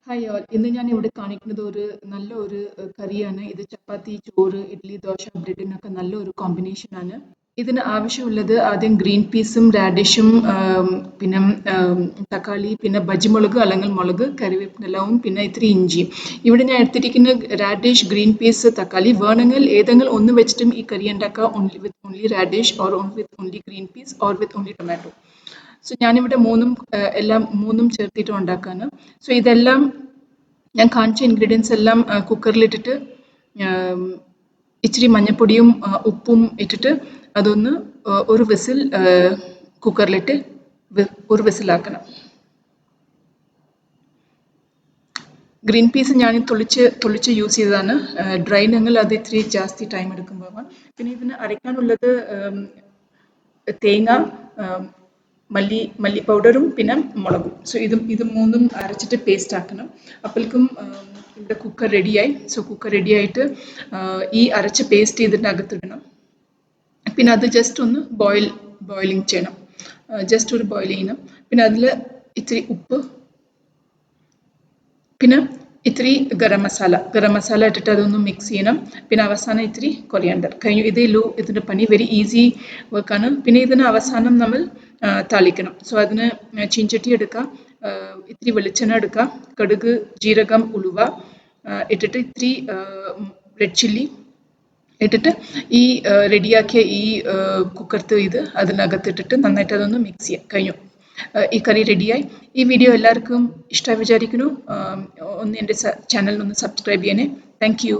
Hi all. ഇന്ന് ഞാൻ ഇവിടെ കാണിക്കുന്നത് നല്ല ഒരു കറിയാണ്. ഇത് ചപ്പാത്തി, ചോറ്, ഇഡ്ഡലി, ദോശ, ബ്രെഡിനൊക്കെ നല്ല ഒരു കോമ്പിനേഷൻ ആണ്. ഇതിന് ആവശ്യമുള്ളത് ആദ്യം ഗ്രീൻ പീസും റാഡിഷും പിന്നെ തക്കാളി, പിന്നെ ബജിമുളക് അല്ലെങ്കിൽ മുളക്, കറിവേപ്പിലവും പിന്നെ ഇത്തിരി ഇഞ്ചിയും. ഇവിടെ ഞാൻ എടുത്തിരിക്കുന്ന റാഡിഷ്, ഗ്രീൻ പീസ്, തക്കാളി. വേണമെങ്കിൽ ഏതെങ്കിലും ഒന്ന് വെച്ചിട്ടും ഈ കറി ഉണ്ടാക്കുക. Only radish or with only green peas or with only tomato. So ഞാനിവിടെ എല്ലാം മൂന്നും ചേർത്തിട്ട് ഉണ്ടാക്കാണ്. സോ ഇതെല്ലാം ഞാൻ കാണിച്ച ഇൻഗ്രീഡിയൻസ് എല്ലാം കുക്കറിലിട്ടിട്ട് ഇച്ചിരി മഞ്ഞൾപ്പൊടിയും ഉപ്പും ഇട്ടിട്ട് അതൊന്ന് ഒരു വിസിൽ കുക്കറിലിട്ട് ഒരു വിസിലാക്കണം. ഗ്രീൻ പീസ് ഞാൻ തൊളിച്ച് യൂസ് ചെയ്തതാണ്. ഡ്രൈ ഞങ്ങൾ അത് ഇത്തിരി ജാസ്തി ടൈം എടുക്കുമ്പോൾ. പിന്നെ ഇതിന് അരയ്ക്കാനുള്ളത് തേങ്ങ, മല്ലി പൗഡറും പിന്നെ മുളകും. സോ ഇത് മൂന്നും അരച്ചിട്ട് പേസ്റ്റ് ആക്കണം. അപ്പോഴേക്കും ഇവിടെ കുക്കർ റെഡിയായി. സോ കുക്കർ റെഡിയായിട്ട് ഈ അരച്ച പേസ്റ്റ് ഇതിൻ്റെ അകത്തിടണം. പിന്നെ അത് ജസ്റ്റ് ഒന്ന് ബോയിലിംഗ് ചെയ്യണം. ജസ്റ്റ് ഒരു ബോയിൽ ചെയ്യണം. പിന്നെ അതിൽ ഇത്തിരി ഉപ്പ്, പിന്നെ ഇത്തിരി ഗരം മസാല ഇട്ടിട്ട് അതൊന്ന് മിക്സ് ചെയ്യണം. പിന്നെ അവസാനം ഇത്തിരി കൊറിയാണ്ടർ. കഴിഞ്ഞു. ഇതേ ഉള്ളൂ ഇതിൻ്റെ പണി. വെരി ഈസി വർക്കാണ്. പിന്നെ ഇതിന് അവസാനം നമ്മൾ താളിക്കണം. സോ അതിന് ചീൻചട്ടി എടുക്കുക, ഇത്തിരി വെളിച്ചെണ്ണ എടുക്കുക, കടുക്, ജീരകം, ഉലുവ ഇട്ടിട്ട് ഇത്തിരി റെഡ് ചില്ലി ഇട്ടിട്ട് ഈ റെഡിയാക്കിയ ഈ കുക്കർത്ത് അതിനകത്തിട്ടിട്ട് നന്നായിട്ട് അതൊന്ന് മിക്സ് ചെയ്യാം. കഴിഞ്ഞു. ഈ കറി റെഡിയായി. ഈ വീഡിയോ എല്ലാവർക്കും ഇഷ്ടമായി വിചാരിക്കുന്നു. ഒന്ന് എൻ്റെ ചാനലിനൊന്ന് സബ്സ്ക്രൈബ് ചെയ്യണേ. Thank you.